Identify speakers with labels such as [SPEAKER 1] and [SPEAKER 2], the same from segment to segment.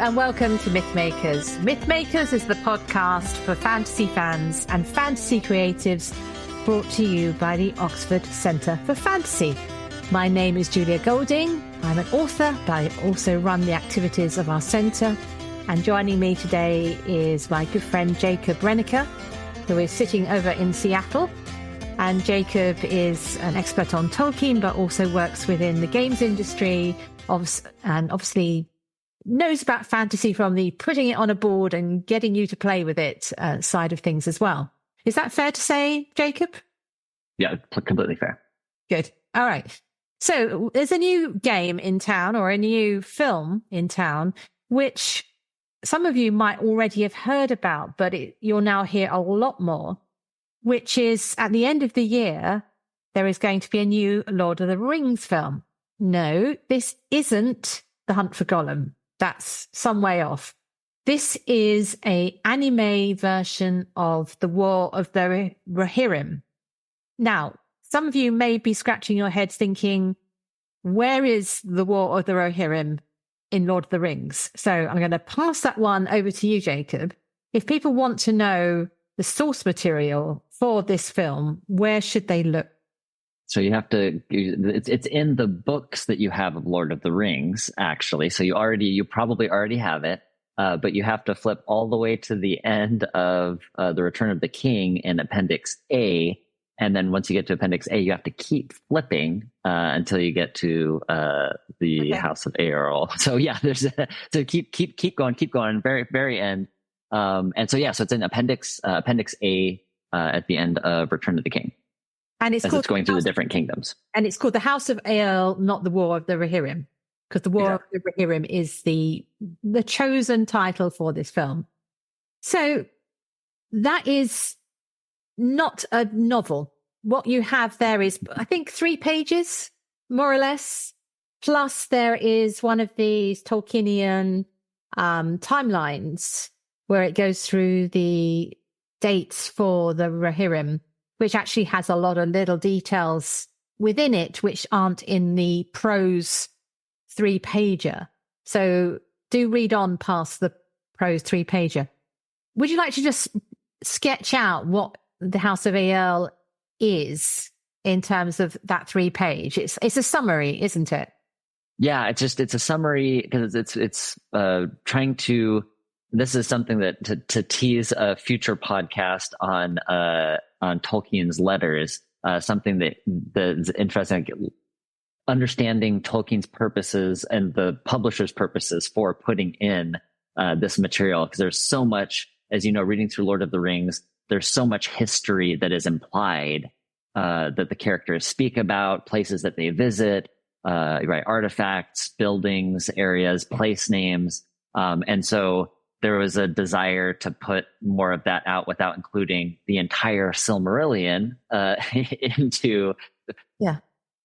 [SPEAKER 1] and welcome to MythMakers. MythMakers is the podcast for fantasy fans and fantasy creatives, brought to you by the Oxford Centre for Fantasy. My name is Julia Golding. I'm an author, but I also run the activities of our centre. And joining me today is my good friend Jacob Renneker, who is sitting over in Seattle. And Jacob is an expert on Tolkien, but also works within the games industry, and obviously knows about fantasy from the putting it on a board and getting you to play with it side of things as well. Is that fair to say, Jacob?
[SPEAKER 2] Yeah, completely fair.
[SPEAKER 1] Good. All right. So there's a new game in town, or a new film in town, which some of you might already have heard about, but you'll now hear a lot more, which is at the end of the year, there is going to be a new Lord of the Rings film. No, this isn't The Hunt for Gollum. That's some way off. This is an anime version of The War of the Rohirrim. Now, some of you may be scratching your heads thinking, where is The War of the Rohirrim in Lord of the Rings? So I'm going to pass that one over to you, Jacob. If people want to know the source material for this film, where should they look?
[SPEAKER 2] So you have to, it's in the books that you have of Lord of the Rings, actually. So you probably already have it, but you have to flip all the way to the end of The Return of the King in Appendix A. And then once you get to Appendix A, you have to keep flipping until you get to the House of Eowyn. So yeah, so keep going, very, very end. And so yeah, so it's in Appendix A at the end of Return of the King.
[SPEAKER 1] And it's
[SPEAKER 2] going through the different kingdoms.
[SPEAKER 1] And it's called The House of Eowyn, not The War of the Rohirrim, because The War of the Rohirrim is the chosen title for this film. So that is not a novel. What you have there is, I think, 3 pages, more or less. Plus there is one of these Tolkienian timelines where it goes through the dates for the Rohirrim, which actually has a lot of little details within it, which aren't in the prose 3-pager. So do read on past the prose 3-pager. Would you like to just sketch out what the House of Eowyn is in terms of that 3-page? It's a summary, isn't it?
[SPEAKER 2] Yeah, it's a summary because it's trying to. This is something that to tease a future podcast on Tolkien's letters, something that is interesting, understanding Tolkien's purposes and the publisher's purposes for putting in this material. Because there's so much, as you know, reading through Lord of the Rings, there's so much history that is implied that the characters speak about, places that they visit, right, artifacts, buildings, areas, place names, and so there was a desire to put more of that out without including the entire Silmarillion into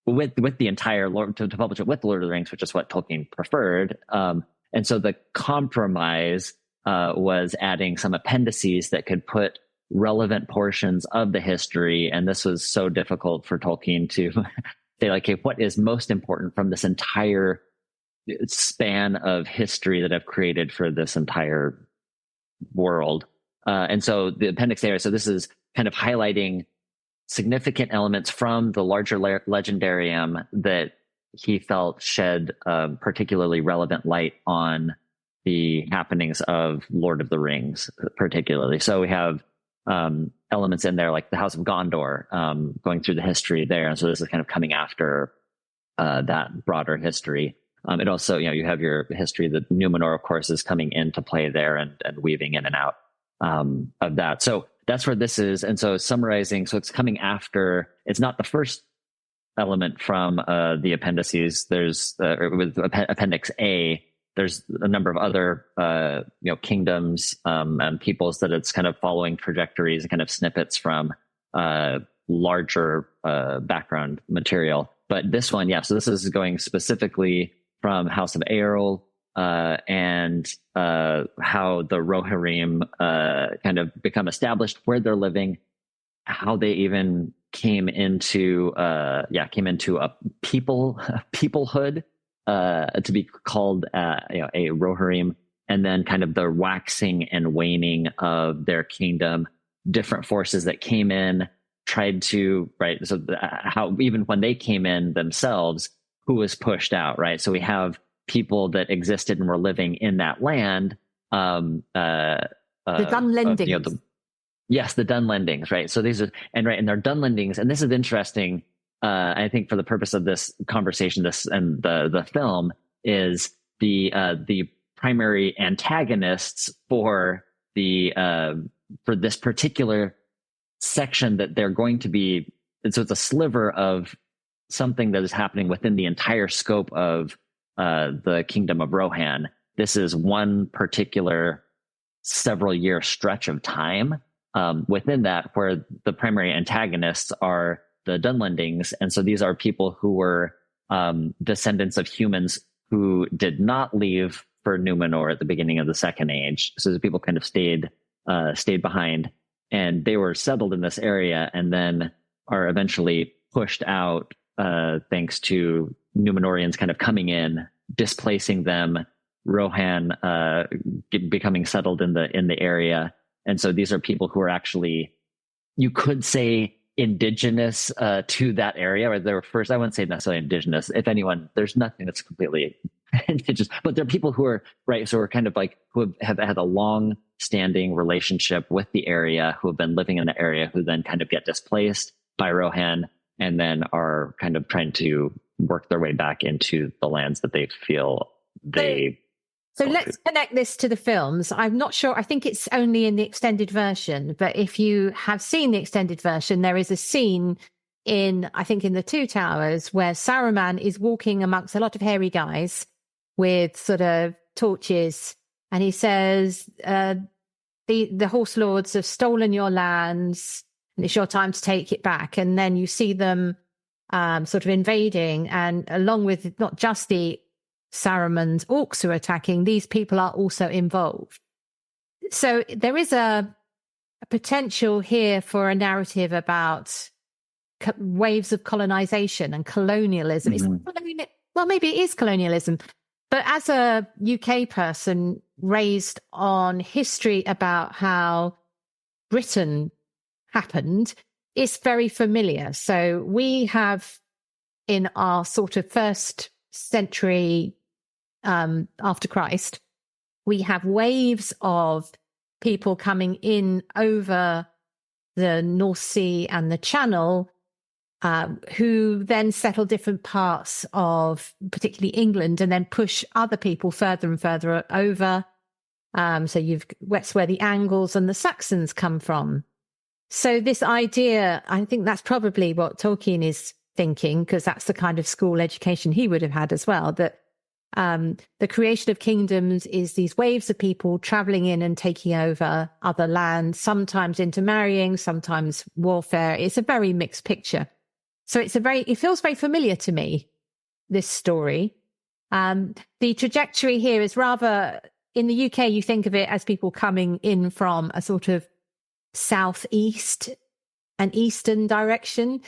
[SPEAKER 2] with the entire Lord to publish it with Lord of the Rings, which is what Tolkien preferred. And so the compromise was adding some appendices that could put relevant portions of the history. And this was so difficult for Tolkien to say, like, hey, what is most important from this entire span of history that I've created for this entire world. And so the Appendix A, so this is kind of highlighting significant elements from the larger legendarium that he felt shed particularly relevant light on the happenings of Lord of the Rings, particularly. So we have elements in there like the House of Gondor, going through the history there. And so this is kind of coming after that broader history. It also, you have your history that Numenor, of course, is coming into play there and weaving in and out of that. So that's where this is. And so summarizing, so it's coming after, it's not the first element from the appendices. There's with Appendix A, there's a number of other, kingdoms and peoples that it's kind of following trajectories and kind of snippets from larger background material. But this one, so this is going specifically from House of Eowyn and how the Rohirrim kind of become established, where they're living, how they even came into a peoplehood to be called a Rohirrim, and then kind of the waxing and waning of their kingdom, different forces that came in, tried to, right? So how, even when they came in themselves, who was pushed out, right? So we have people that existed and were living in that land. The
[SPEAKER 1] Dunlendings.
[SPEAKER 2] Yes, the Dunlendings, right? So these are, and they're Dunlendings, and this is interesting. I think for the purpose of this conversation, this and the film is the primary antagonists for this particular section that they're going to be. So it's a sliver of something that is happening within the entire scope of the Kingdom of Rohan. This is one particular several year stretch of time within that, where the primary antagonists are the Dunlendings. And so these are people who were descendants of humans who did not leave for Numenor at the beginning of the Second Age. So the people kind of stayed behind, and they were settled in this area and then are eventually pushed out thanks to Numenorians kind of coming in, displacing them, Rohan becoming settled in the area. And so these are people who are actually, you could say, indigenous to that area, or they were first. I wouldn't say necessarily indigenous. If anyone, there's nothing that's completely indigenous, but they're people who are, right, so we're kind of like, who have had a long standing relationship with the area, who have been living in the area, who then kind of get displaced by Rohan and then are kind of trying to work their way back into the lands that they feel they.
[SPEAKER 1] So let's connect this to the films. I'm not sure. I think it's only in the extended version, but if you have seen the extended version, there is a scene I think in the Two Towers, where Saruman is walking amongst a lot of hairy guys with sort of torches, and he says, the Horse Lords have stolen your lands, and it's your time to take it back. And then you see them sort of invading, and along with not just the Saruman's orcs who are attacking, these people are also involved. So there is a potential here for a narrative about waves of colonization and colonialism. Mm-hmm. Well, maybe it is colonialism, but as a UK person raised on history about how Britain happened, it's very familiar. So we have, in our sort of first century after Christ, we have waves of people coming in over the North Sea and the Channel, who then settle different parts of particularly England and then push other people further and further over. So that's where the Angles and the Saxons come from. So this idea, I think that's probably what Tolkien is thinking, because that's the kind of school education he would have had as well, that the creation of kingdoms is these waves of people traveling in and taking over other lands, sometimes intermarrying, sometimes warfare. It's a very mixed picture. So it feels very familiar to me, this story. The trajectory here is rather, in the UK, you think of it as people coming in from a sort of southeast and eastern direction.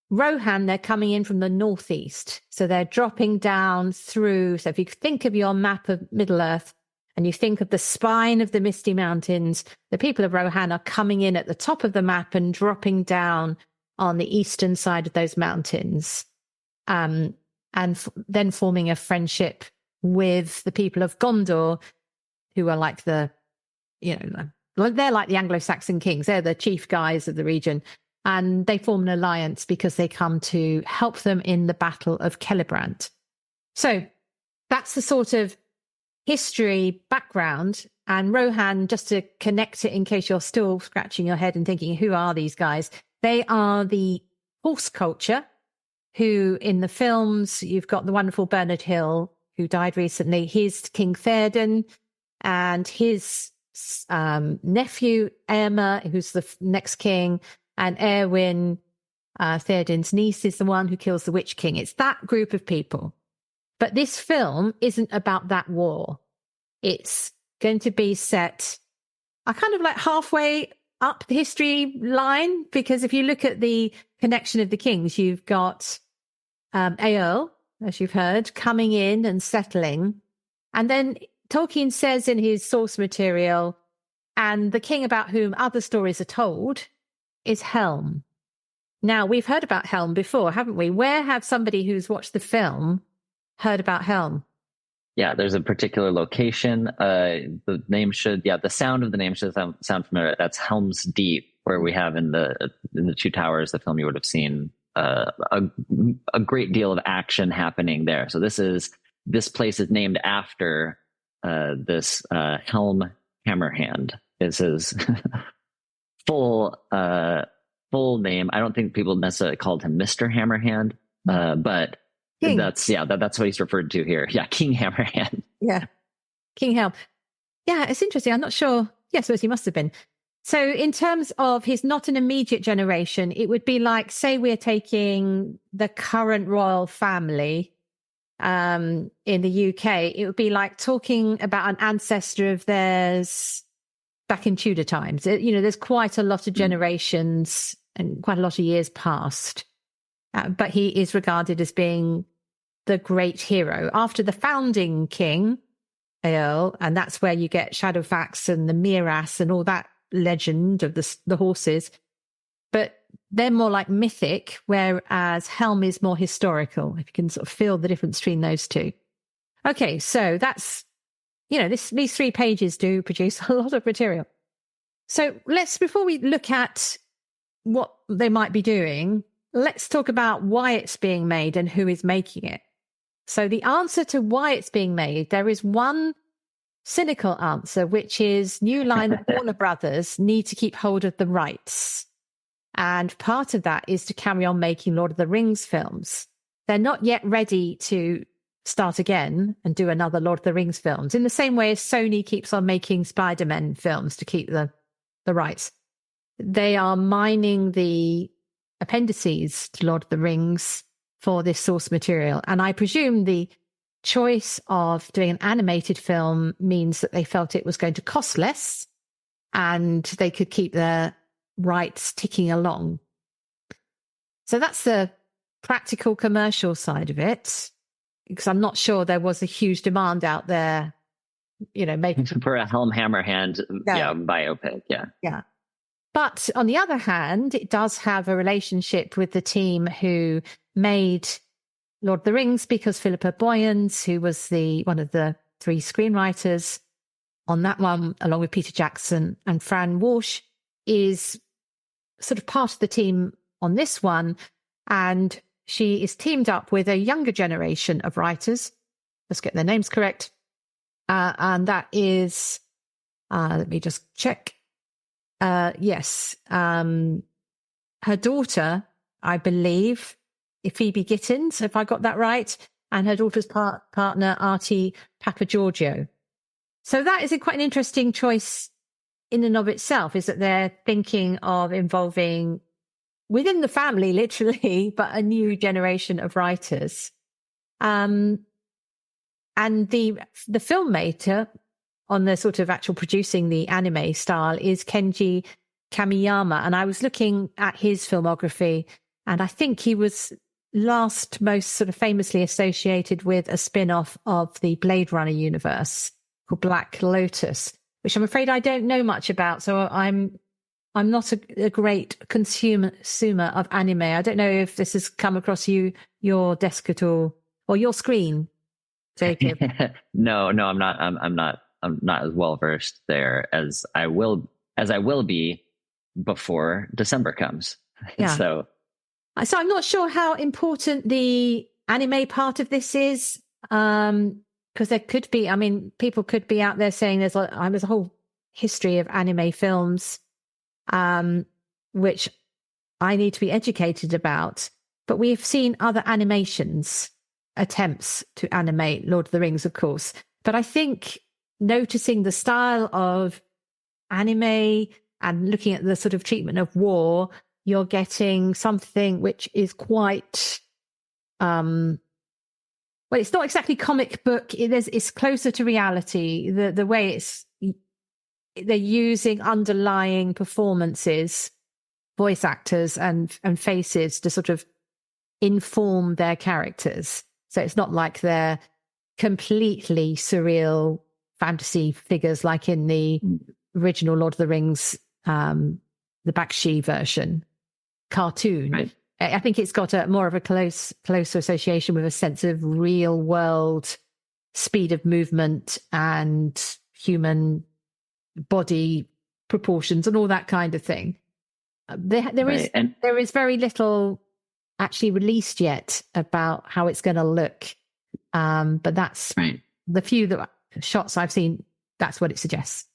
[SPEAKER 1] Rohan, they're coming in from the northeast. So they're dropping down through. So if you think of your map of Middle-earth and you think of the spine of the Misty Mountains, the people of Rohan are coming in at the top of the map and dropping down on the eastern side of those mountains, and then forming a friendship with the people of Gondor, who are like they're like the Anglo-Saxon kings. They're the chief guys of the region. And they form an alliance because they come to help them in the Battle of Celebrant. So that's the sort of history background. And Rohan, just to connect it in case you're still scratching your head and thinking, who are these guys? They are the horse culture, who in the films, you've got the wonderful Bernard Hill, who died recently. He's King Theoden, and his nephew, Aemma, who's the next king, and Eowyn, Theoden's niece, is the one who kills the Witch King. It's that group of people. But this film isn't about that war. It's going to be set kind of like halfway up the history line, because if you look at the connection of the kings, you've got Eorl, as you've heard, coming in and settling. And then Tolkien says in his source material, and the king about whom other stories are told is Helm. Now, we've heard about Helm before, haven't we? Where have somebody who's watched the film heard about Helm?
[SPEAKER 2] Yeah, there's a particular location. The name should, the sound of the name should sound familiar. That's Helm's Deep, where we have in the Two Towers, the film you would have seen, a great deal of action happening there. So this place is named after this Helm Hammerhand is his full name. I don't think people necessarily called him Mr. Hammerhand, but King. That's what he's referred to here. Yeah, King Hammerhand.
[SPEAKER 1] Yeah, King Helm. Yeah, it's interesting. I'm not sure. Yeah, I suppose he must have been. So in terms of he's not an immediate generation, it would be like, say we're taking the current royal family in the UK, it would be like talking about an ancestor of theirs back in Tudor times. There's quite a lot of generations and quite a lot of years past. But he is regarded as being the great hero. After the founding king, Earl, and that's where you get Shadowfax and the Miras and all that legend of the horses. But they're more like mythic, whereas Helm is more historical, if you can sort of feel the difference between those two. Okay, so that's, these 3 pages do produce a lot of material. So before we look at what they might be doing, let's talk about why it's being made and who is making it. So the answer to why it's being made, there is one cynical answer, which is New Line and Warner Brothers need to keep hold of the rights. And part of that is to carry on making Lord of the Rings films. They're not yet ready to start again and do another Lord of the Rings films, in the same way as Sony keeps on making Spider-Man films to keep the rights. They are mining the appendices to Lord of the Rings for this source material. And I presume the choice of doing an animated film means that they felt it was going to cost less and they could keep their rights ticking along. So that's the practical commercial side of it, because I'm not sure there was a huge demand out there, making
[SPEAKER 2] for a Helm Hammerhand biopic.
[SPEAKER 1] Yeah. But on the other hand, it does have a relationship with the team who made Lord of the Rings, because Philippa Boyens, who was one of the 3 screenwriters on that one, along with Peter Jackson and Fran Walsh, is sort of part of the team on this one. And she is teamed up with a younger generation of writers. Let's get their names correct. And that is, let me just check. Yes. Her daughter, I believe, Pheobe Gittins, if I got that right, and her daughter's partner, Arty Papageorgiou. So that is quite an interesting choice in and of itself, is that they're thinking of involving within the family, literally, but a new generation of writers. And the filmmaker on the sort of actual producing the anime style is Kenji Kamiyama. And I was looking at his filmography, and I think he was most sort of famously associated with a spin-off of the Blade Runner universe called Black Lotus, which I'm afraid I don't know much about. So I'm not a great consumer of anime. I don't know if this has come across your desk at all, or your screen, Jacob.
[SPEAKER 2] No, I'm not. I'm not as well versed there as I will be before December comes.
[SPEAKER 1] Yeah.
[SPEAKER 2] So
[SPEAKER 1] I'm not sure how important the anime part of this is, because there could be. I mean, people could be out there saying there's a whole history of anime films, which I need to be educated about. But we've seen other animations attempts to animate Lord of the Rings, of course. But I think noticing the style of anime and looking at the sort of treatment of war, you're getting something which is quite, well, it's not exactly comic book. It's closer to reality. The way they're using underlying performances, voice actors and faces to sort of inform their characters. So it's not like they're completely surreal fantasy figures like in the original Lord of the Rings, the Bakshi version cartoon.
[SPEAKER 2] Right.
[SPEAKER 1] I think it's got a more of a closer association with a sense of real world speed of movement and human body proportions and all that kind of thing. There is very little actually released yet about how it's going to look, but that's the few shots I've seen. That's what it suggests.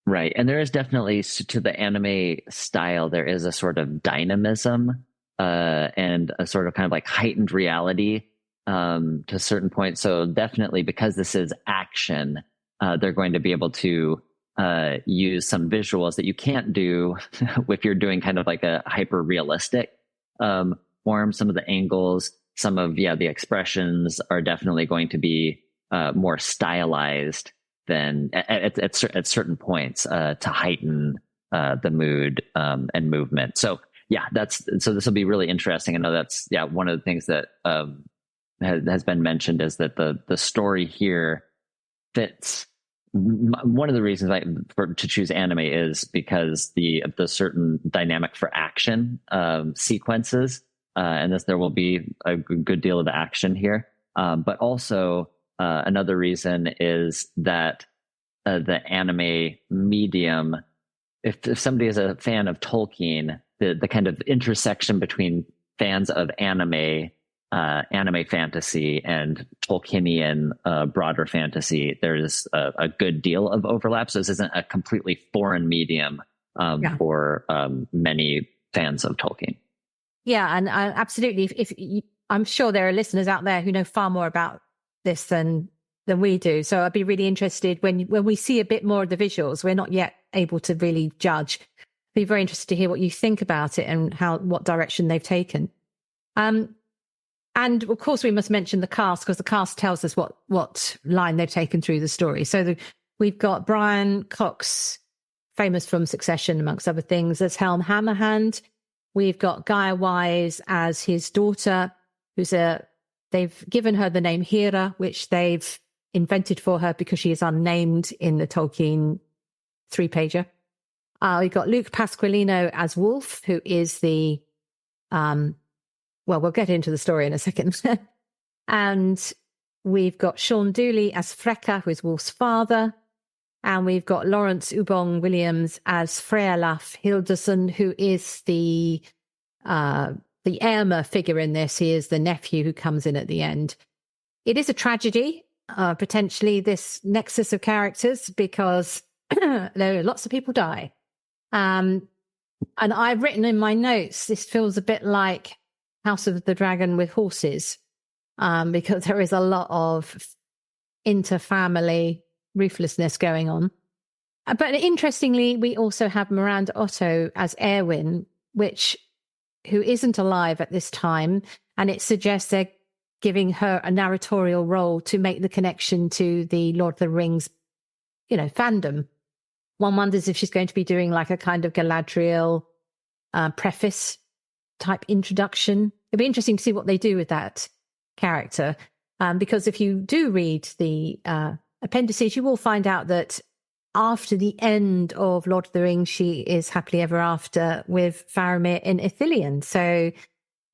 [SPEAKER 2] Right, and there is definitely, to the anime style, there is a sort of dynamism and a sort of kind of like heightened reality to a certain point. So definitely, because this is action, they're going to be able to use some visuals that you can't do if you're doing kind of like a hyper realistic form. Some of the angles, some of the expressions are definitely going to be more stylized than at certain points to heighten the mood and movement. So so this will be really interesting. I know that's one of the things that has been mentioned is that the story here fits. One of the reasons to choose anime is because the certain dynamic for action sequences, and there will be a good deal of action here. But also another reason is that the anime medium, if somebody is a fan of Tolkien, the kind of intersection between fans of anime fantasy and Tolkienian broader fantasy, there's a good deal of overlap. So this isn't a completely foreign medium for many fans of Tolkien.
[SPEAKER 1] Yeah, and absolutely. If I'm sure there are listeners out there who know far more about this than we do. So I'd be really interested when we see a bit more of the visuals. We're not yet able to really judge. I'd be very interested to hear what you think about it and what direction they've taken. And of course, we must mention the cast, because the cast tells us what line they've taken through the story. So we've got Brian Cox, famous from Succession, amongst other things, as Helm Hammerhand. We've got Gaia Wise as his daughter, they've given her the name Hira, which they've invented for her because she is unnamed in the Tolkien 3-pager. We've got Luke Pasqualino as Wolf, who is the we'll get into the story in a second. And we've got Sean Dooley as Freka, who is Wolf's father. And we've got Lawrence Ubong Williams as Frealaf Hilderson, who is the Aylmer figure in this. He is the nephew who comes in at the end. It is a tragedy, potentially, this nexus of characters, because lots of people die. And I've written in my notes, this feels a bit like House of the Dragon with horses, because there is a lot of inter-family ruthlessness going on. But interestingly, we also have Miranda Otto as Eowyn, who isn't alive at this time, and it suggests they're giving her a narratorial role to make the connection to the Lord of the Rings, fandom. One wonders if she's going to be doing like a kind of Galadriel preface type introduction. It'd be interesting to see what they do with that character, because if you do read the appendices, you will find out that after the end of Lord of the Rings, she is happily ever after with Faramir in Ithilien. So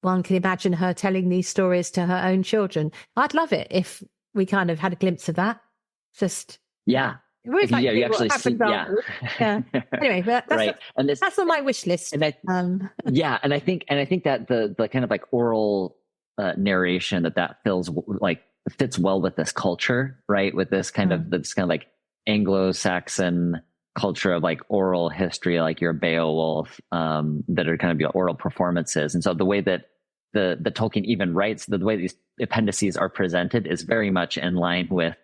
[SPEAKER 1] one can imagine her telling these stories to her own children. I'd love it if we kind of had a glimpse of that.
[SPEAKER 2] You actually see.
[SPEAKER 1] Anyway, that's right. That's on my wish list.
[SPEAKER 2] And I think that the kind of like oral narration that fits well with this culture, right? With this kind of like Anglo-Saxon culture of like oral history, like your Beowulf, that are kind of your oral performances. And so the way that the Tolkien even writes, the way these appendices are presented is very much in line with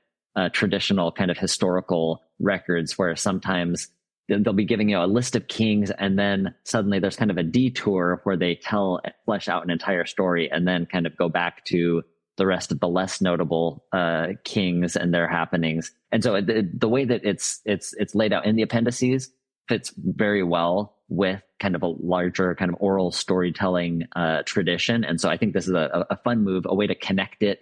[SPEAKER 2] traditional kind of historical records, where sometimes they'll be giving you a list of kings, and then suddenly there's kind of a detour where they flesh out an entire story, and then kind of go back to the rest of the less notable kings and their happenings. And so the way that it's laid out in the appendices fits very well with kind of a larger kind of oral storytelling tradition. And so I think this is a fun move, a way to connect it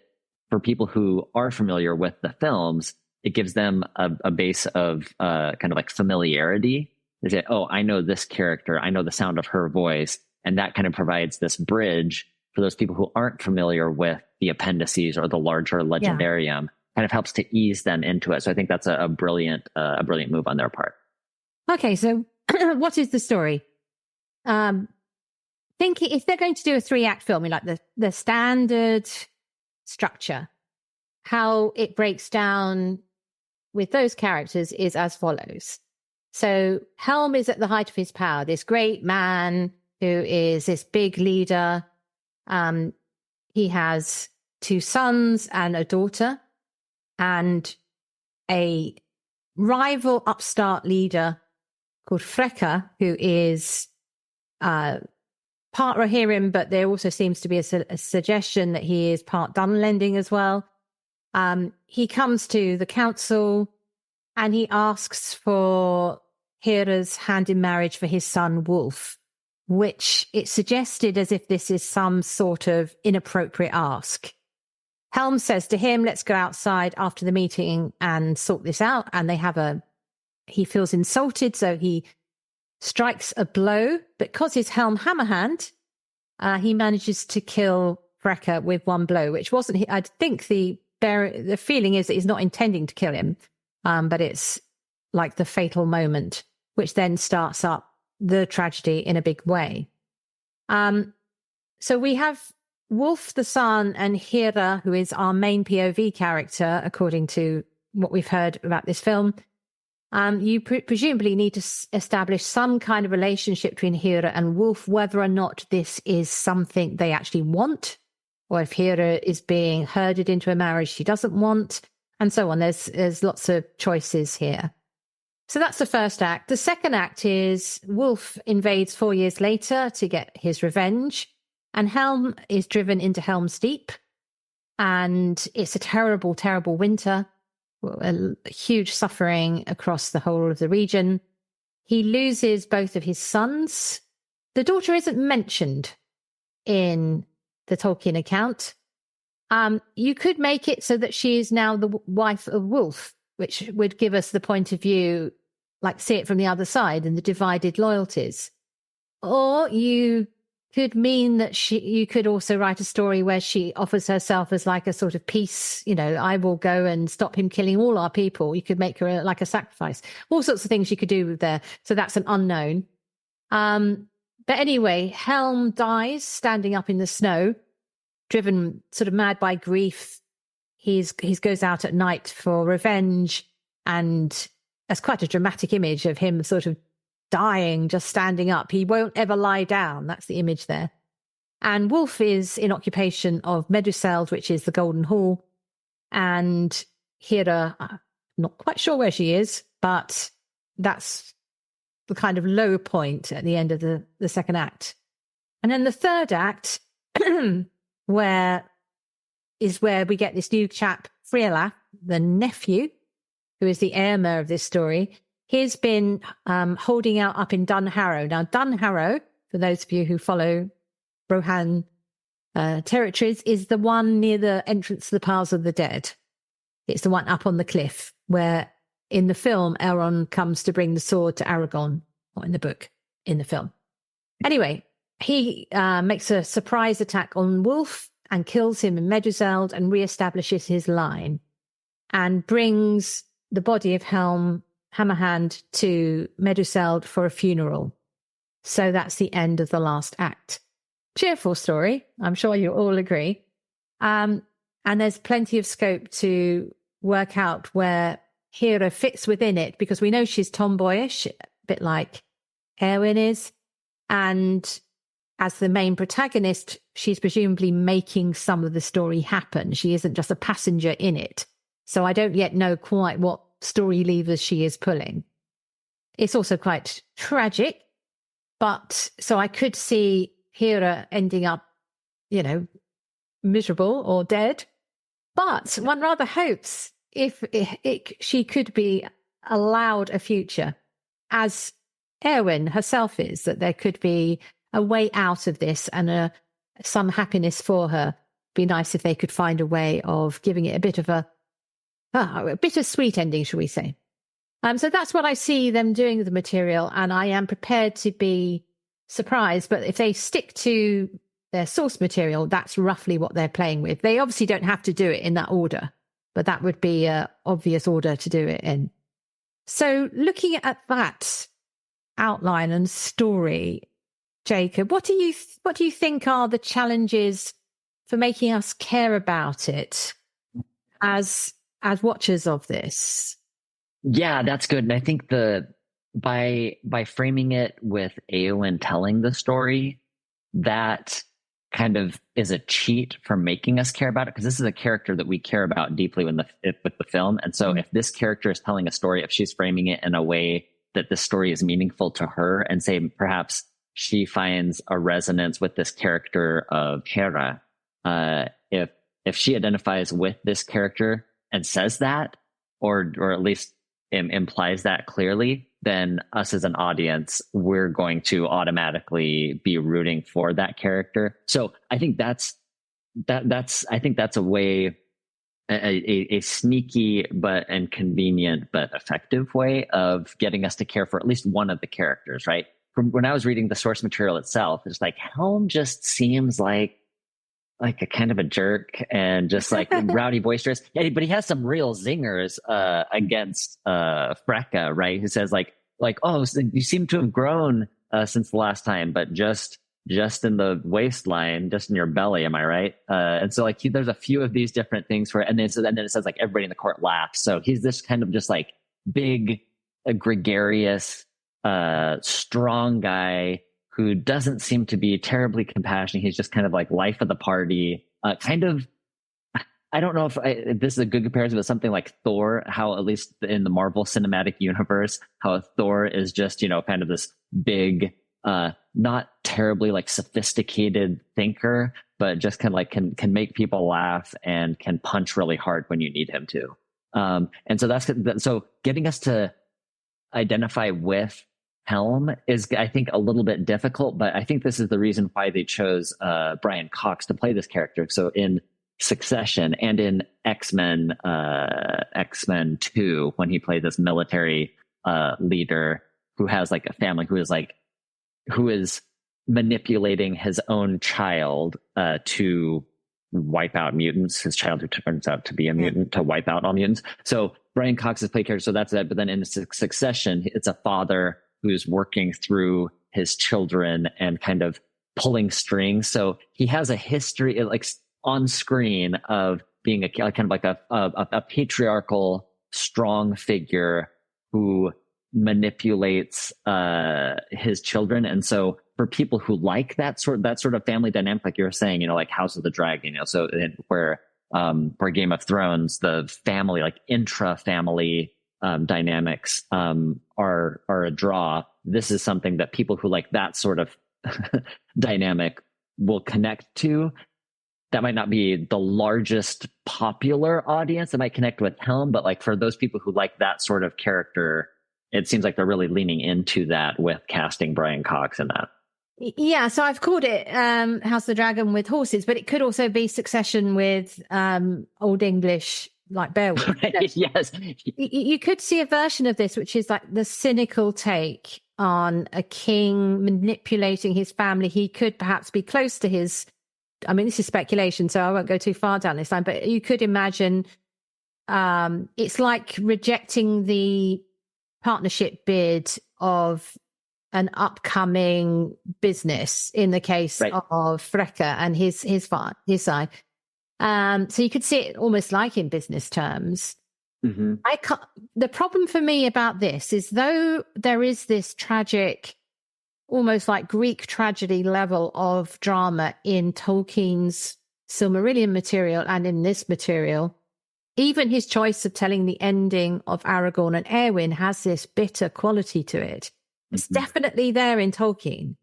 [SPEAKER 2] for people who are familiar with the films, it gives them a base of kind of like familiarity. They say, oh, I know this character. I know the sound of her voice. And that kind of provides this bridge for those people who aren't familiar with the appendices or the larger legendarium. Kind of helps to ease them into it. So I think that's a brilliant move on their part.
[SPEAKER 1] Okay, so what is the story? Think if they're going to do a 3-act film, like the standard structure, how it breaks down with those characters is as follows. So Helm is at the height of his power, this great man who is this big leader. He has 2 sons and a daughter, and a rival upstart leader called Freka, who is part Rohirrim, but there also seems to be a suggestion that he is part Dunlending as well. He comes to the council and he asks for Hira's hand in marriage for his son Wolf, which it's suggested as if this is some sort of inappropriate ask. Helm says to him, let's go outside after the meeting and sort this out. And he feels insulted, so he strikes a blow. But because he's Helm Hammerhand, he manages to kill Freka with 1 blow, which wasn't, I think the feeling is that he's not intending to kill him, but it's like the fatal moment, which then starts up the tragedy in a big way. So we have Wolf the son and Hira, who is our main POV character, according to what we've heard about this film. You presumably need to establish some kind of relationship between Hira and Wolf, whether or not this is something they actually want, or if Hira is being herded into a marriage she doesn't want, and so on. There's lots of choices here. So that's the first act. The second act is Wolf invades 4 years later to get his revenge, and Helm is driven into Helm's Deep, and it's a terrible, terrible winter, a huge suffering across the whole of the region. He loses both of his sons. The daughter isn't mentioned in the Tolkien account. You could make it so that she is now the wife of Wolf, which would give us the point of view, like see it from the other side and the divided loyalties. Or you could mean that you could also write a story where she offers herself as like a sort of peace, I will go and stop him killing all our people. You could make her like a sacrifice. All sorts of things you could do there. So that's an unknown. But anyway, Helm dies standing up in the snow, driven sort of mad by grief. He goes out at night for revenge, and that's quite a dramatic image of him sort of dying, just standing up. He won't ever lie down. That's the image there. And Wolf is in occupation of Meduseld, which is the Golden Hall. And Hira, I'm not quite sure where she is, but that's the kind of low point at the end of the second act. And then the third act, where we get this new chap, Friela, the nephew, who is the heir of this story. He's been holding out up in Dunharrow. Now, Dunharrow, for those of you who follow Rohan territories, is the one near the entrance to the Piles of the Dead. It's the one up on the cliff where, in the film, Elrond comes to bring the sword to Aragorn, or in the book, in the film. Anyway, he makes a surprise attack on Wolf and kills him in Meduseld and reestablishes his line and brings the body of Helm Hammerhand to Meduseld for a funeral. So that's the end of the last act. Cheerful story, I'm sure you all agree. And there's plenty of scope to work out where Hira fits within it, because we know she's tomboyish, a bit like Eowyn is. And as the main protagonist, she's presumably making some of the story happen. She isn't just a passenger in it. So I don't yet know quite what story levers she is pulling. It's also quite tragic, but so I could see Hira ending up, miserable or dead. But one rather hopes if she could be allowed a future, as Eowyn herself is, that there could be a way out of this and some happiness for her. Be nice if they could find a way of giving it a bit of a a bittersweet ending, shall we say. So that's what I see them doing with the material, and I am prepared to be surprised. But if they stick to their source material, that's roughly what they're playing with. They obviously don't have to do it in that order, but that would be an obvious order to do it in. So looking at that outline and story, Jacob, what do you think are the challenges for making us care about it as watchers of this?
[SPEAKER 2] Yeah, that's good. And I think by framing it with Eowyn telling the story, that kind of is a cheat for making us care about it, because this is a character that we care about deeply with the film. And so if this character is telling a story, if she's framing it in a way that the story is meaningful to her, and say perhaps she finds a resonance with this character of Hira, if she identifies with this character and says that, or at least implies that clearly, then us as an audience, we're going to automatically be rooting for that character. So I think that's a way, a sneaky and convenient but effective way of getting us to care for at least one of the characters, right? From when I was reading the source material itself, it's like Helm just seems like a kind of a jerk and just like rowdy, boisterous. Yeah, but he has some real zingers against Freka, right? Who says like, oh, so you seem to have grown since the last time, but just in the waistline, just in your belly, am I right? And so like there's a few of these different things and then it says like everybody in the court laughs. So he's this kind of just like big, gregarious, strong guy who doesn't seem to be terribly compassionate. He's just kind of like life of the party, kind of. I don't know if this is a good comparison with something like Thor, how at least in the Marvel Cinematic Universe, how Thor is just, kind of this big, not terribly like sophisticated thinker, but just kind of like can make people laugh and can punch really hard when you need him to. And so so getting us to identify with Helm is, I think, a little bit difficult, but I think this is the reason why they chose Brian Cox to play this character. So in Succession and in X-Men 2, when he played this military leader who has like a family who is manipulating his own child to wipe out mutants, his child who turns out to be a mutant, to wipe out all mutants. So Brian Cox's play character, so that's that. But then in Succession, it's a father who's working through his children and kind of pulling strings. So he has a history, like on screen, of being a kind of like a patriarchal, strong figure who manipulates his children. And so for people who like that sort of family dynamic, like you were saying, like House of the Dragon, so where Game of Thrones, the family, like intra-family dynamics are a draw. This is something that people who like that sort of dynamic will connect to. That might not be the largest popular audience that might connect with Helm, but like for those people who like that sort of character, it seems like they're really leaning into that with casting Brian Cox in that.
[SPEAKER 1] Yeah, so I've called it House of the Dragon with horses, but it could also be Succession with Old English, like Beowulf.
[SPEAKER 2] Right, yes.
[SPEAKER 1] You could see a version of this, which is like the cynical take on a king manipulating his family. He could perhaps be close to his, I mean, this is speculation, so I won't go too far down this line, but you could imagine it's like rejecting the partnership bid of an upcoming business in the case of Freka and his side. So you could see it almost like in business terms. Mm-hmm. The problem for me about this is, though there is this tragic, almost like Greek tragedy level of drama in Tolkien's Silmarillion material and in this material, even his choice of telling the ending of Aragorn and Eowyn has this bitter quality to it. It's definitely there in Tolkien.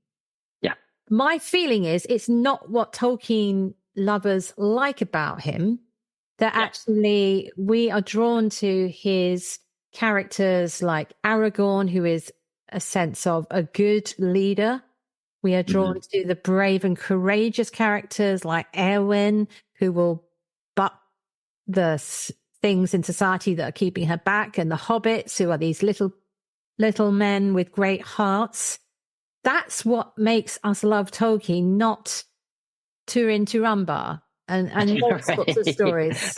[SPEAKER 2] Yeah.
[SPEAKER 1] My feeling is it's not what Tolkien lovers like about him, that actually we are drawn to his characters like Aragorn, who is a sense of a good leader. We are drawn to the brave and courageous characters like Eowyn, who will butt the things in society that are keeping her back, and the hobbits, who are these little men with great hearts. That's what makes us love Tolkien, not Turin Turambar and those sorts of stories.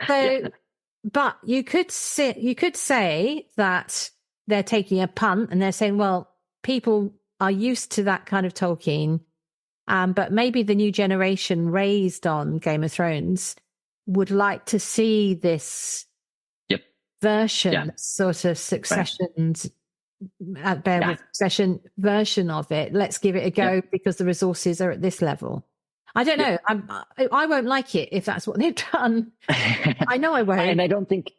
[SPEAKER 1] So, but you could say that they're taking a punt and they're saying, well, people are used to that kind of Tolkien, but maybe the new generation raised on Game of Thrones would like to see this version, sort of successions, succession version of it. Let's give it a go because the resources are at this level. I don't know. I won't like it if that's what they've done. I know I won't.
[SPEAKER 2] And I don't think,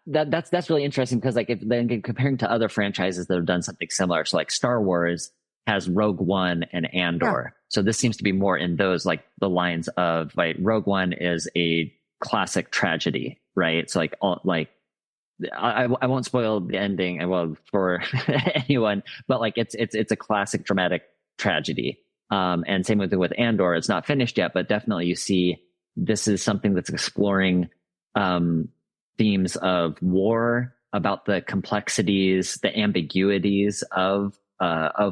[SPEAKER 2] that's really interesting because like if then comparing to other franchises that have done something similar. So like Star Wars has Rogue One and Andor. So this seems to be more in those like the lines of like Rogue One is a classic tragedy, right? So like I won't spoil the ending for anyone, but like it's a classic dramatic tragedy. And same with Andor. It's not finished yet, but definitely you see this is something that's exploring themes of war, about the complexities, the ambiguities of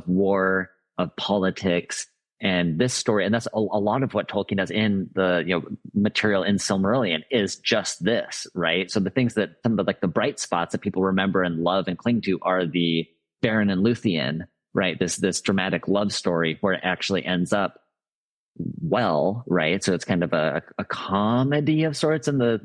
[SPEAKER 2] war, of politics, and this story. And that's a lot of what Tolkien does in the material in Silmarillion is just this, right? So the things that some of the like the bright spots that people remember and love and cling to are the Beren and Luthien, right? This dramatic love story where it actually ends up well, right? So it's kind of a comedy of sorts in the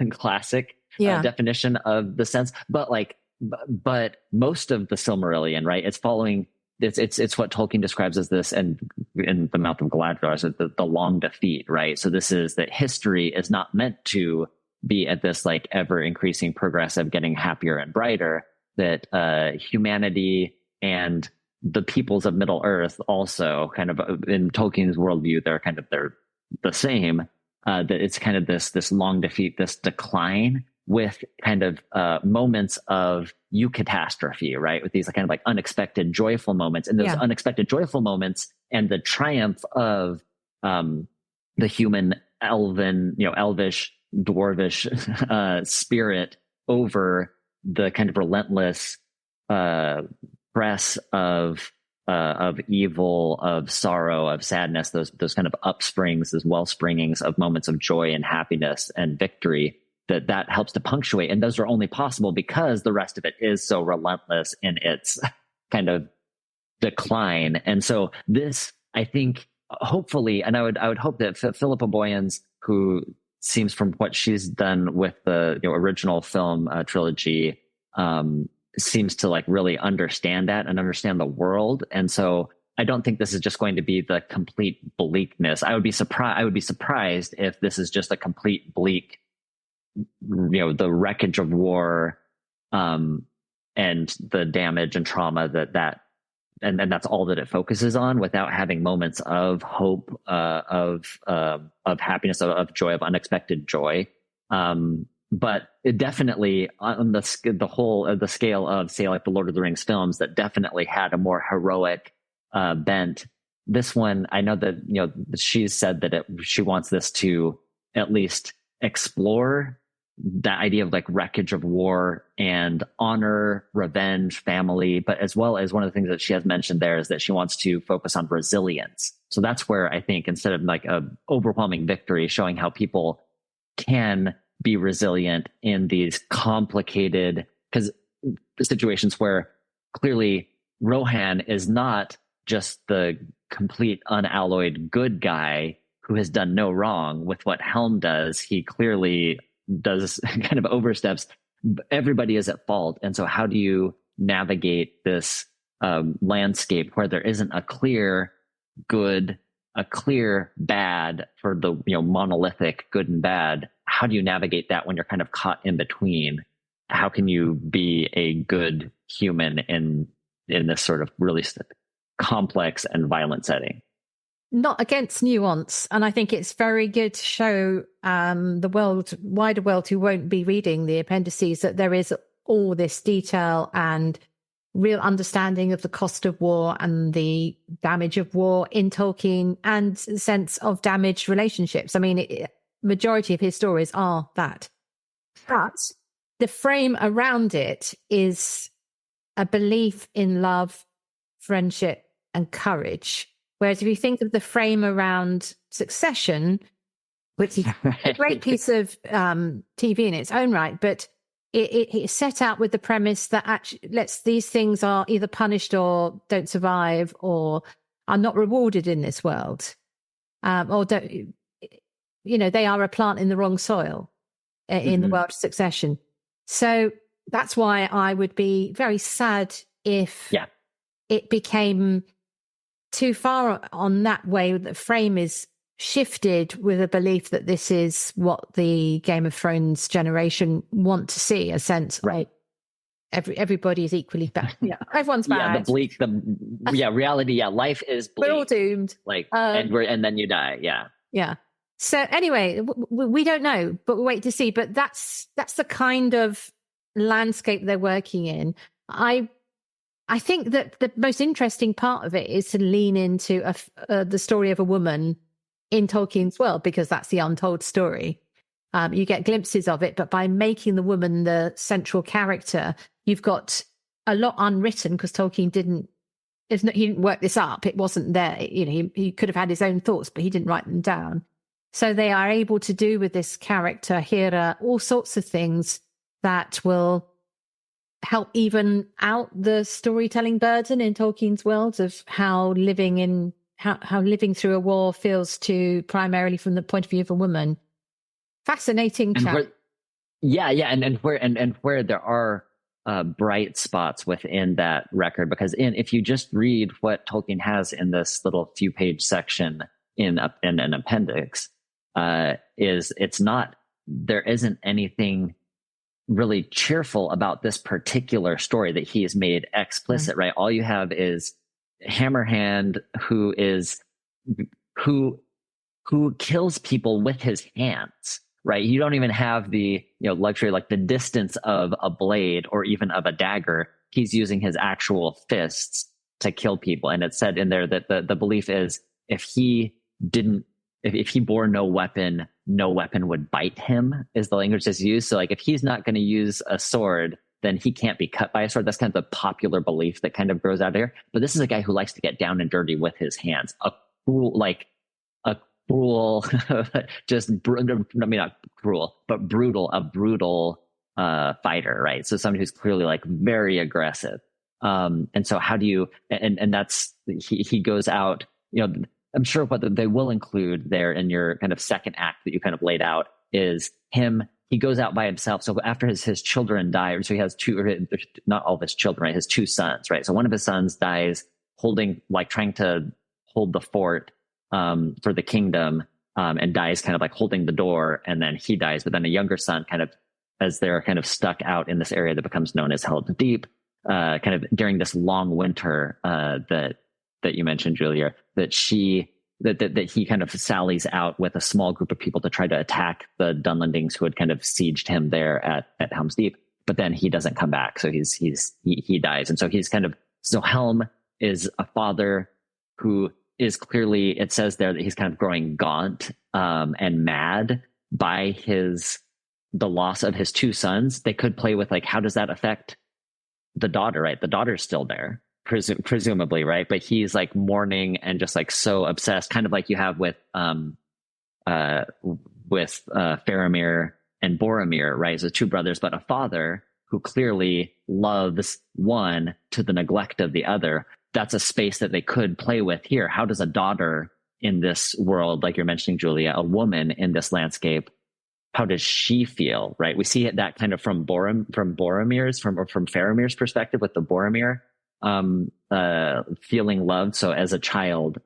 [SPEAKER 2] classic definition of the sense, but most of the Silmarillion, right? It's following it's what Tolkien describes as this, and in the Mouth of Galadriel, so the long defeat, right? So this is that history is not meant to be at this like ever increasing progressive, getting happier and brighter. That humanity and the peoples of Middle Earth also kind of in Tolkien's worldview, they're the same. That it's kind of this long defeat, this decline with kind of moments of eucatastrophe, right? With these kind of like unexpected joyful moments, and those unexpected joyful moments and the triumph of the human elvish, dwarvish spirit over the kind of relentless press of evil, of sorrow, of sadness, those kind of upsprings, those wellspringings of moments of joy and happiness and victory, that helps to punctuate. And those are only possible because the rest of it is so relentless in its kind of decline. And so this, I think, hopefully, and I would hope that Philippa Boyens, who seems from what she's done with the original film trilogy, seems to like really understand that and understand the world. And so I don't think this is just going to be the complete bleakness. I would be surprised if this is just a complete bleak, the wreckage of war, and the damage and trauma and that's all that it focuses on, without having moments of hope, of happiness, of joy, of unexpected joy. But it definitely on the scale of, say, like the Lord of the Rings films that definitely had a more heroic bent. This one, I know that she's said that she wants this to at least explore that idea of like wreckage of war and honor, revenge, family, but as well as one of the things that she has mentioned there is that she wants to focus on resilience. So that's where I think instead of like a overwhelming victory, showing how people can be resilient in these complicated situations where clearly Rohan is not just the complete unalloyed good guy who has done no wrong. With what Helm does, he clearly does kind of oversteps. Everybody is at fault. And so how do you navigate this landscape where there isn't a clear good, a clear bad for the monolithic good and bad? How do you navigate that when you're kind of caught in between? How can you be a good human in this sort of really complex and violent setting?
[SPEAKER 1] Not against nuance. And I think it's very good to show the wider world who won't be reading the appendices that there is all this detail and real understanding of the cost of war and the damage of war in Tolkien, and sense of damaged relationships. I mean, majority of his stories are that. But the frame around it is a belief in love, friendship, and courage. Whereas if you think of the frame around Succession, which is a great piece of TV in its own right, but it set out with the premise that actually these things are either punished or don't survive or are not rewarded in this world, or don't, they are a plant in the wrong soil in the world of Succession. So that's why I would be very sad if it became too far on that way. The frame is shifted with a belief that this is what the Game of Thrones generation want to see, a sense like everybody is equally bad. Yeah, everyone's bad.
[SPEAKER 2] Reality. Life is bleak.
[SPEAKER 1] We're all doomed.
[SPEAKER 2] And then you die.
[SPEAKER 1] Yeah. So anyway, we don't know, but we'll wait to see. But that's the kind of landscape they're working in. I think that the most interesting part of it is to lean into the story of a woman in Tolkien's world, because that's the untold story. You get glimpses of it, but by making the woman the central character, you've got a lot unwritten, because Tolkien he didn't work this up. It wasn't there. He could have had his own thoughts, but he didn't write them down. So they are able to do with this character, Hira, all sorts of things that will help even out the storytelling burden in Tolkien's world of how living through a war feels to primarily from the point of view of a woman. Fascinating chat.
[SPEAKER 2] Where there are bright spots within that record, because if you just read what Tolkien has in this little few page section in an appendix, there isn't anything really cheerful about this particular story that he has made explicit, right? All you have is Hammerhand, who kills people with his hands, right? You don't even have the luxury, like the distance of a blade or even of a dagger. He's using his actual fists to kill people. And it said in there that the belief is if he bore no weapon would bite him, is the language that's used. So like if he's not going to use a sword, then he can't be cut by a sword. That's kind of the popular belief that kind of grows out of here. But this is a guy who likes to get down and dirty with his hands. A cruel, a brutal fighter, right? So somebody who's clearly like very aggressive. And so how do you, and that's, he goes out, I'm sure what they will include there in your kind of second act that you kind of laid out is him. He goes out by himself. So after his children die, so he has not all of his children, right? His two sons, right? So one of his sons dies trying to hold the fort for the kingdom, and dies kind of like holding the door, and then he dies. But then a younger son kind of, as they're kind of stuck out in this area that becomes known as Helm's Deep, kind of during this long winter that you mentioned, Julia, that he kind of sallies out with a small group of people to try to attack the Dunlendings who had kind of sieged him there at Helm's Deep. But then he doesn't come back, so he dies, and so Helm is a father who is clearly, it says there that he's kind of growing gaunt and mad by the loss of his two sons. They could play with like, how does that affect the daughter, right? The daughter's still there, presumably, right? But he's like mourning and just like so obsessed, kind of like you have with Faramir and Boromir, right? So two brothers, but a father who clearly loves one to the neglect of the other. That's a space that they could play with here. How does a daughter in this world, like you're mentioning, Julia, a woman in this landscape, how does she feel, right? We see that kind of from Boromir's perspective with the Boromir feeling loved. So as a child,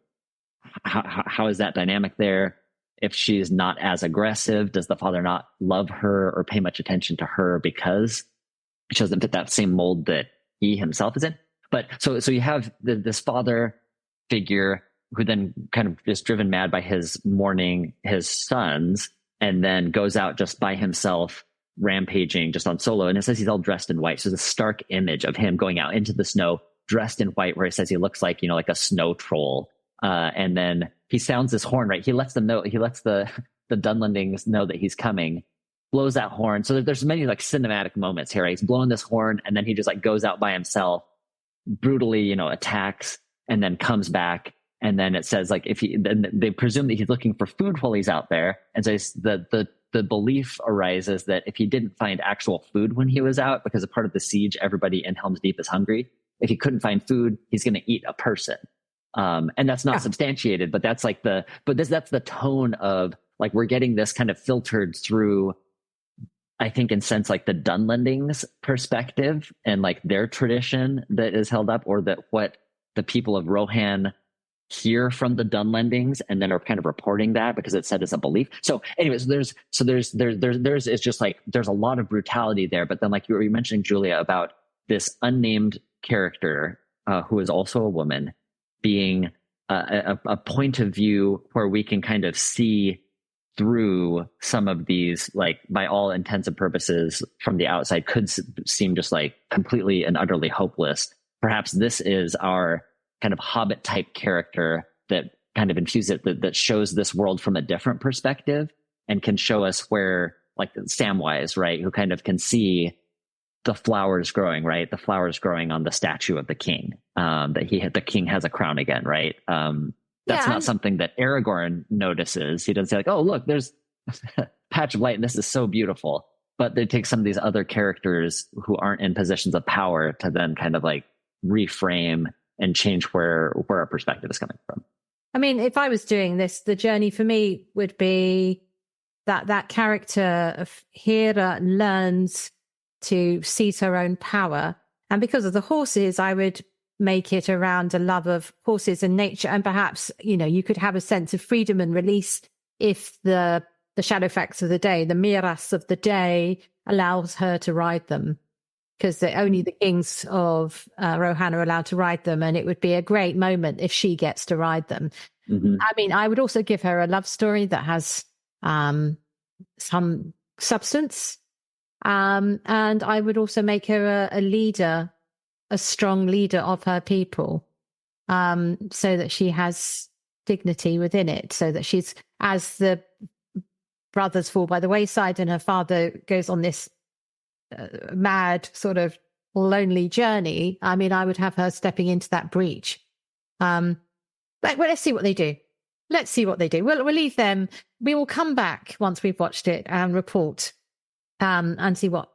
[SPEAKER 2] how is that dynamic there? If she's not as aggressive, does the father not love her or pay much attention to her because she doesn't fit that same mold that he himself is in? But so you have this father figure who then kind of is driven mad by his mourning his sons, and then goes out just by himself, rampaging just on solo. And it says he's all dressed in white. So the stark image of him going out into the snow dressed in white, where it says he looks like, like a snow troll. And then he sounds this horn, right? He lets them know, he lets the Dunlendings know that he's coming. blows that horn. So there's many like cinematic moments here. Right? He's blowing this horn, and then he just like goes out by himself, brutally, attacks, and then comes back. And then it says like then they presume that he's looking for food while he's out there, and so the belief arises that if he didn't find actual food when he was out, because a part of the siege, everybody in Helm's Deep is hungry. If he couldn't find food, he's going to eat a person. And that's not substantiated, but that's like that's the tone of like, we're getting this kind of filtered through, I think, in sense, like the Dunlendings perspective and like their tradition that is held up, or that what the people of Rohan hear from the Dunlendings and then are kind of reporting that because it's said as a belief. So anyways, there's it's just like, there's a lot of brutality there. But then like you were mentioning, Julia, about this unnamed character who is also a woman being a point of view where we can kind of see through some of these, like, by all intents and purposes from the outside could seem just like completely and utterly hopeless. Perhaps this is our kind of Hobbit type character that kind of infuses it, that shows this world from a different perspective and can show us where, like Samwise, right, who kind of can see the flowers growing, right? The flowers growing on the statue of the king, that the king has a crown again, right? That's not something that Aragorn notices. He doesn't say like, oh, look, there's a patch of light and this is so beautiful. But they take some of these other characters who aren't in positions of power to then kind of like reframe and change where our perspective is coming from.
[SPEAKER 1] I mean, if I was doing this, the journey for me would be that character of Hira learns to seize her own power. And because of the horses, I would make it around a love of horses and nature. And perhaps, you could have a sense of freedom and release if the Shadowfax of the day, the Miras of the day, allows her to ride them. Because only the kings of Rohan are allowed to ride them. And it would be a great moment if she gets to ride them. Mm-hmm. I mean, I would also give her a love story that has some substance. And I would also make her a leader, a strong leader of her people, so that she has dignity within it, so that she's, as the brothers fall by the wayside and her father goes on this mad sort of lonely journey. I mean, I would have her stepping into that breach. But let's see what they do. We'll leave them. We will come back once we've watched it and report and see what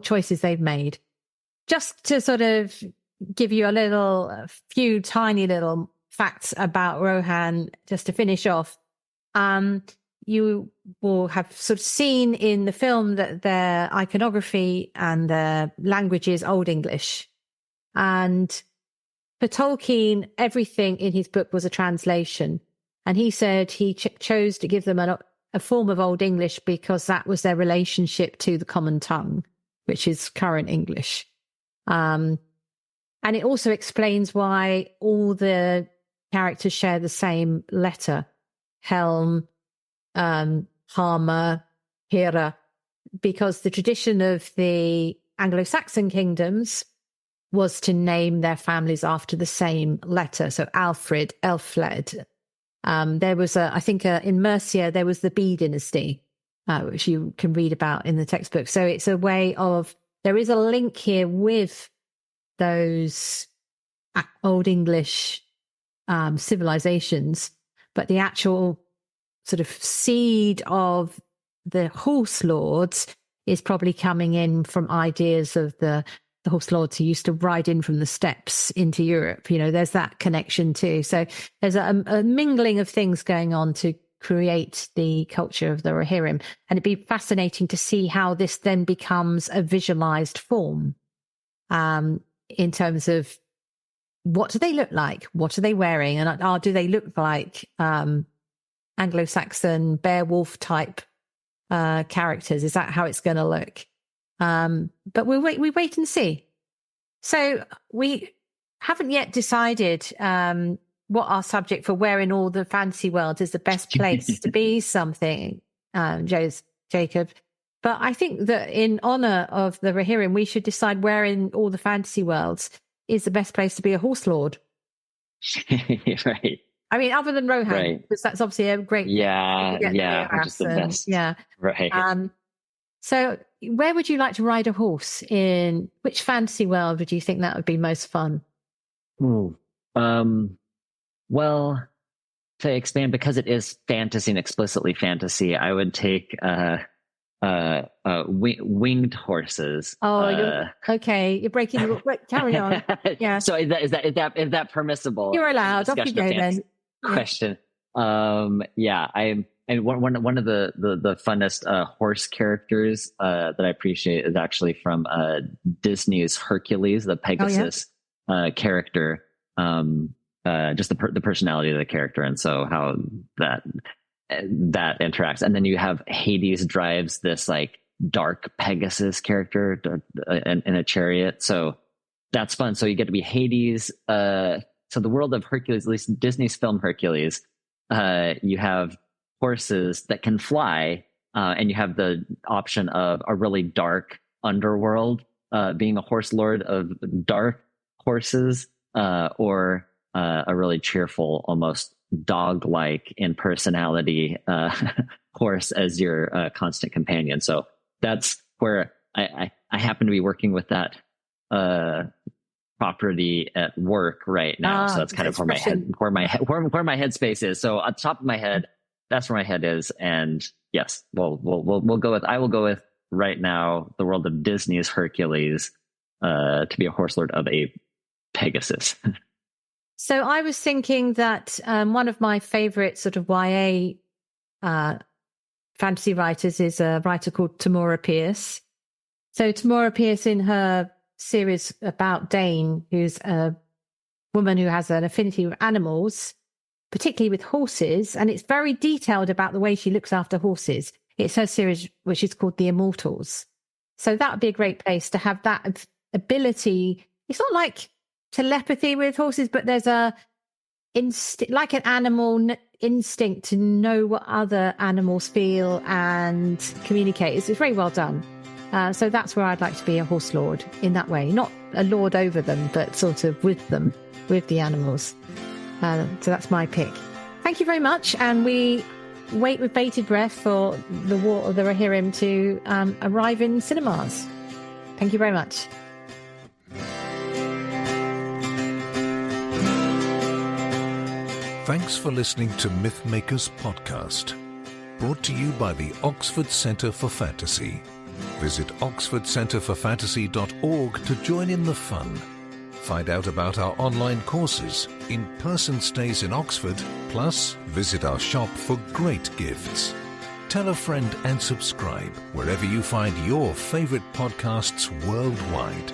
[SPEAKER 1] choices they've made. Just to sort of give you a few tiny little facts about Rohan, just to finish off. You will have sort of seen in the film that their iconography and their language is Old English. And for Tolkien, everything in his book was a translation. And he said he chose to give them a form of Old English because that was their relationship to the common tongue, which is current English. And it also explains why all the characters share the same letter, Helm, Hammer, Hira, because the tradition of the Anglo-Saxon kingdoms was to name their families after the same letter. So Alfred, Elfled. There was I think in Mercia, there was the Bede dynasty, which you can read about in the textbook. So it's a way of, there is a link here with those Old English civilizations, but the actual sort of seed of the horse lords is probably coming in from ideas of the horse lords who used to ride in from the steppes into Europe. There's that connection too. So there's a mingling of things going on to create the culture of the Rohirrim. And it'd be fascinating to see how this then becomes a visualized form, in terms of what do they look like? What are they wearing? And do they look like Anglo-Saxon beowulf type characters? Is that how it's going to look? But we wait and see. So we haven't yet decided what our subject for where in all the fantasy worlds is the best place to be something, Jacob. But I think that in honor of the Rohirrim, we should decide where in all the fantasy worlds is the best place to be a horse lord.
[SPEAKER 2] Right.
[SPEAKER 1] I mean, other than Rohan, right, because that's obviously a great
[SPEAKER 2] which is the best.
[SPEAKER 1] Yeah.
[SPEAKER 2] Right.
[SPEAKER 1] So where would you like to ride a horse? In which fantasy world would you think that would be most fun?
[SPEAKER 2] Ooh. Well, to expand, because it is fantasy and explicitly fantasy, I would take winged horses.
[SPEAKER 1] Okay. You're breaking the rule. Carry on. Yeah.
[SPEAKER 2] So is that permissible?
[SPEAKER 1] You're allowed. Off you go then.
[SPEAKER 2] Question. Yeah. And one of the funnest horse characters that I appreciate is actually from Disney's Hercules, the Pegasus character. Just the personality of the character, and so how that interacts. And then you have Hades drives this like dark Pegasus character in a chariot, so that's fun. So you get to be Hades. So the world of Hercules, at least Disney's film Hercules, you have horses that can fly, and you have the option of a really dark underworld, being a horse lord of dark horses, or a really cheerful, almost dog-like in personality horse as your constant companion. So that's where I happen to be working with that property at work right now. So that's kind of where my headspace is. So on top of my head, that's where my head is. And yes, we'll go with, I will go with right now the world of Disney's Hercules, to be a horse lord of a Pegasus.
[SPEAKER 1] So I was thinking that one of my favorite sort of YA fantasy writers is a writer called Tamora Pierce. So Tamora Pierce, in her series about Dane, who's a woman who has an affinity with animals, particularly with horses, and it's very detailed about the way she looks after horses. It's her series, which is called The Immortals. So that would be a great place to have that ability. It's not like telepathy with horses, but there's a instinct, like an animal instinct to know what other animals feel and communicate. It's very well done. So that's where I'd like to be a horse lord in that way, not a lord over them, but sort of with them, with the animals. So that's my pick. Thank you very much. And we wait with bated breath for the War of the Rohirrim to arrive in cinemas. Thank you very much.
[SPEAKER 3] Thanks for listening to MythMakers podcast, brought to you by the Oxford Centre for Fantasy. Visit oxfordcenterforfantasy.org to join in the fun. Find out about our online courses, in-person stays in Oxford, plus visit our shop for great gifts. Tell a friend and subscribe wherever you find your favourite podcasts worldwide.